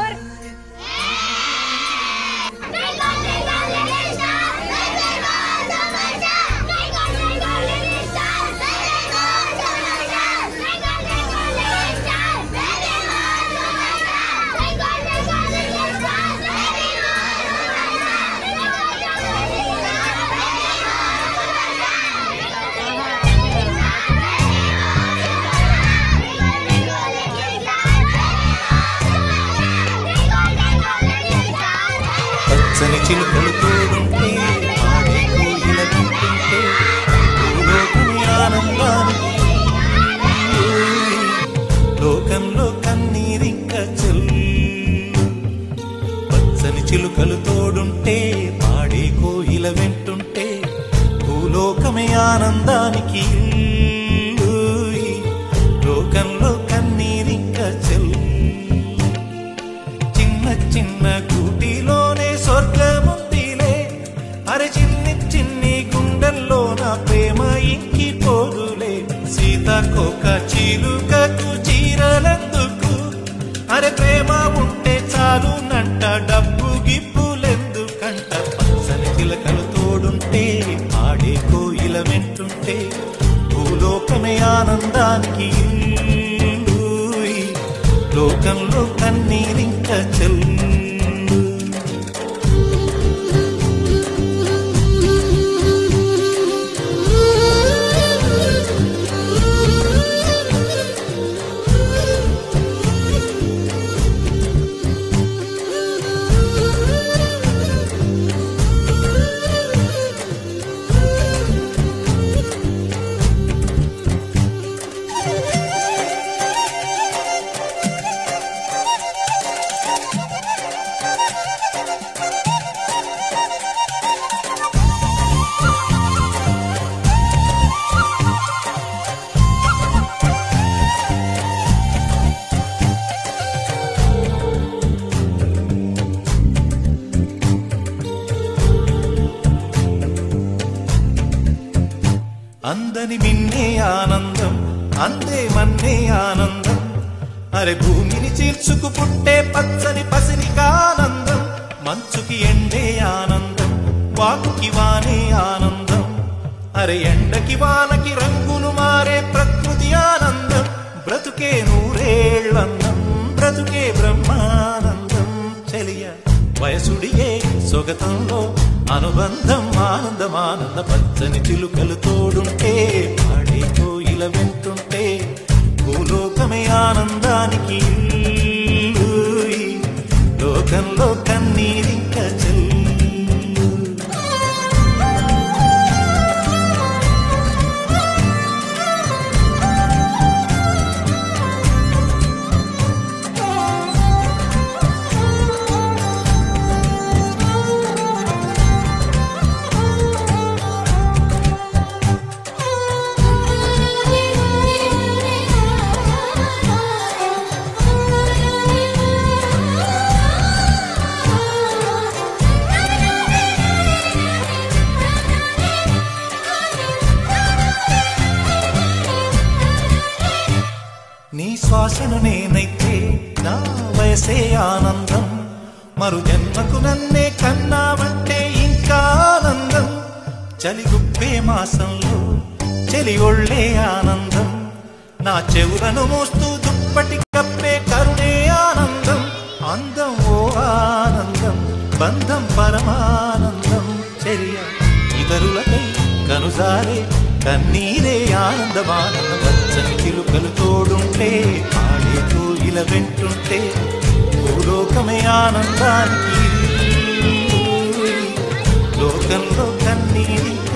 और పచ్చని చిలుకలు తోడుంటే ఆడే కోయిల వింటుంటే భూలోకమే ఆనందానికి లోకంలో కన్నీరింక చెల్లు పచ్చని చిలుకలు తోడుంటే ఆడే కోయిల వింటుంటే భూలోకమే ఆనందానికి లోకంలో కన్నీరింక చెల్లు చిన్న చిన్న గూటిలోనే స్వర్గముందిలే అరే చిన్ని చిన్ని గుండెల్లో నా ప్రేమ ఇంకిపోదులే సీతాకోక చిలుకకు చీరలెందుకు అరే ప్రేమ ఉంటే చాలునంట డబ్బు గిప్పులెందుకంట పచ్చని చిలకలు తోడుంటే ఆడే కోయిల వెంటుంటే భూలోకమే ఆనందానికి లోకంలో కన్నీరింక చెల్లు అందని మిన్నే ఆనందం అందే మన్నే ఆనందం అరే భూమిని చీల్చుకు పుట్టే పచ్చని పసిరికానందం మంచుకి ఎండే ఆనందం వాకుకి వానే ఆనందం అరే ఎండకి వానకి రంగులు మారే ప్రకృతి ఆనందం బ్రతుకే నూరేళ్లందం బ్రతుకే బ్రహ్మానందం చెలియ వయసుడియే సొగతంలో అనుబంధం ఆనందమానంద పచ్చని చిలుకలు తోడుంటే ఆడే కోయిల వెంటుంటే భూలోకమే ఆనందానికి లోకంలో కన్నీరింక చెల్లు నీ శ్వాసను నేనైతే నా వయసే ఆనందం మరు జన్మకు నన్నే కన్నావంటే ఇంకా ఆనందం చలిగుప్పే మాసంలో చెలి ఒళ్ళే ఆనందం నా చెవులను మోస్తూ దుప్పటి కప్పే కరుణే ఆనందం అందం ఓ ఆనందం బంధం పరమానందం చర్య ఇతరులకై కనుసారే కన్నీరే ఆనందమానంద పచ్చని చిలుకలు తోడుంటే ఆడే కోయిల వెంటుంటే భూలోకమే ఆనందానికి లోకంలో కన్నీరింక